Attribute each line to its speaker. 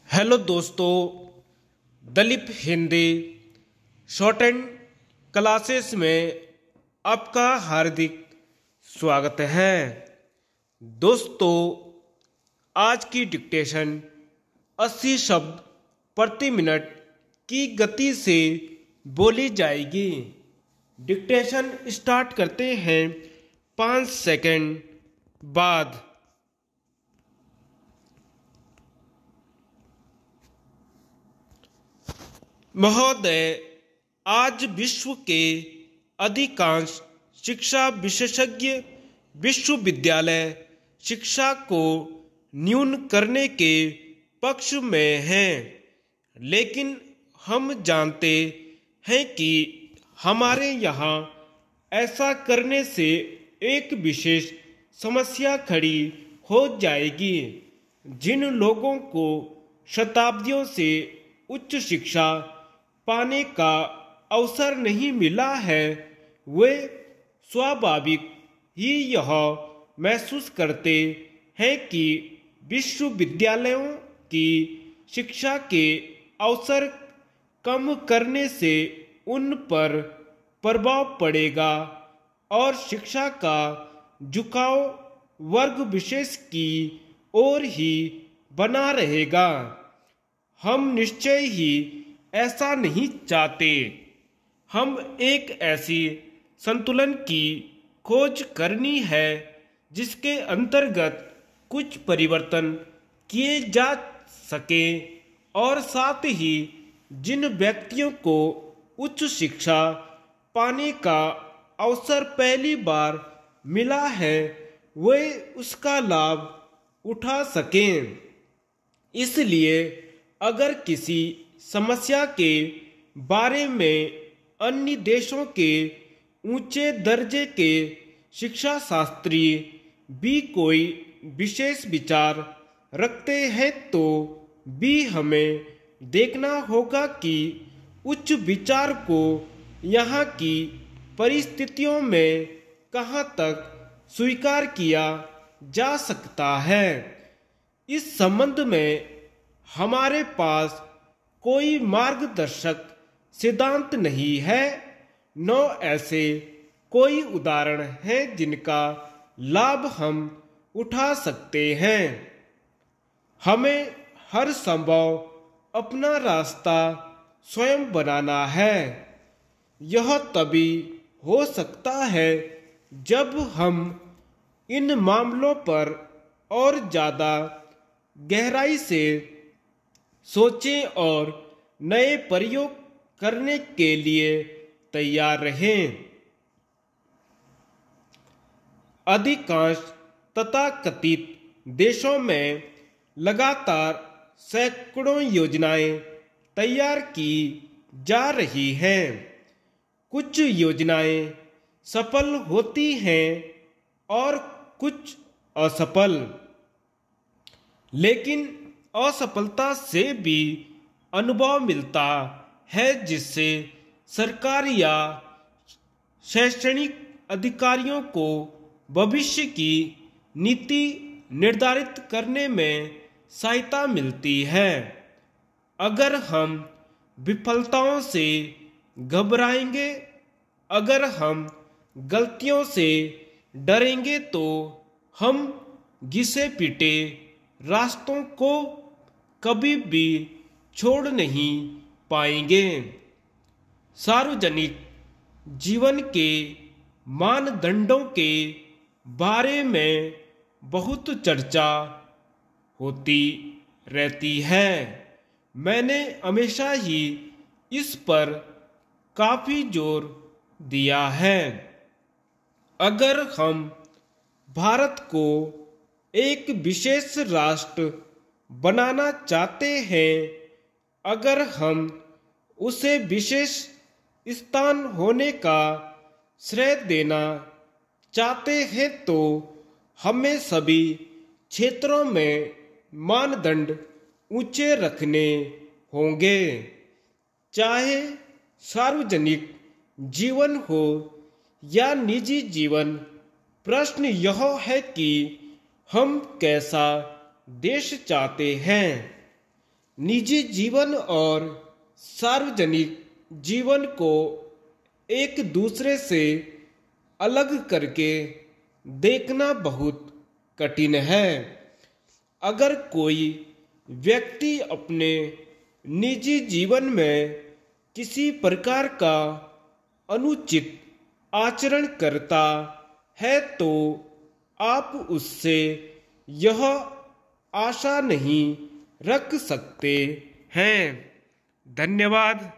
Speaker 1: Hello दोस्तों, Dalip Hindi shorthand classes में आपका हार्दिक स्वागत है। दोस्तों, आज की डिक्टेशन 80 शब्द प्रति मिनट की गति से बोली जाएगी। डिक्टेशन स्टार्ट करते हैं 5 सेकंड बाद। महोदय, आज विश्व के अधिकांश शिक्षा विशेषज्ञ विश्वविद्यालय शिक्षा को न्यून करने के पक्ष में हैं, लेकिन हम जानते हैं कि हमारे यहाँ ऐसा करने से एक विशेष समस्या खड़ी हो जाएगी। जिन लोगों को शताब्दियों से उच्च शिक्षा पाने का अवसर नहीं मिला है, वे स्वाभाविक ही यह महसूस करते हैं कि विश्वविद्यालयों की शिक्षा के अवसर कम करने से उन पर प्रभाव पड़ेगा और शिक्षा का झुकाव वर्ग विशेष की ओर ही बना रहेगा। हम निश्चय ही ऐसा नहीं चाहते। हम एक ऐसी संतुलन की खोज करनी है जिसके अंतर्गत कुछ परिवर्तन किए जा सके और साथ ही जिन व्यक्तियों को उच्च शिक्षा पाने का अवसर पहली बार मिला है, वे उसका लाभ उठा सकें। इसलिए अगर किसी समस्या के बारे में अन्य देशों के ऊंचे दर्जे के शिक्षा शास्त्री भी कोई विशेष विचार रखते हैं, तो भी हमें देखना होगा कि उच्च विचार को यहाँ की परिस्थितियों में कहाँ तक स्वीकार किया जा सकता है। इस संबंध में हमारे पास कोई मार्गदर्शक सिद्धांत नहीं है, न ऐसे कोई उदाहरण है जिनका लाभ हम उठा सकते हैं। हमें हर संभव अपना रास्ता स्वयं बनाना है। यह तभी हो सकता है जब हम इन मामलों पर और ज़्यादा गहराई से सोचें और नए प्रयोग करने के लिए तैयार रहें। अधिकांश तथाकथित देशों में लगातार सैकड़ों योजनाएं तैयार की जा रही हैं। कुछ योजनाएं सफल होती हैं और कुछ असफल, लेकिन असफलता से भी अनुभव मिलता है जिससे सरकार या शैक्षणिक अधिकारियों को भविष्य की नीति निर्धारित करने में सहायता मिलती है। अगर हम विफलताओं से घबराएंगे, अगर हम गलतियों से डरेंगे, तो हम घिसे पीटे रास्तों को कभी भी छोड़ नहीं पाएंगे। सार्वजनिक जीवन के मानदंडों के बारे में बहुत चर्चा होती रहती है। मैंने हमेशा ही इस पर काफी जोर दिया है। अगर हम भारत को एक विशेष राष्ट्र बनाना चाहते हैं, अगर हम उसे विशेष स्थान होने का श्रेय देना चाहते हैं, तो हमें सभी क्षेत्रों में मानदंड ऊंचे रखने होंगे, चाहे सार्वजनिक जीवन हो या निजी जीवन। प्रश्न यह है कि हम कैसा देश चाहते हैं। निजी जीवन और सार्वजनिक जीवन को एक दूसरे से अलग करके देखना बहुत कठिन है। अगर कोई व्यक्ति अपने निजी जीवन में किसी प्रकार का अनुचित आचरण करता है तो आप उससे यह आशा नहीं रख सकते हैं। धन्यवाद।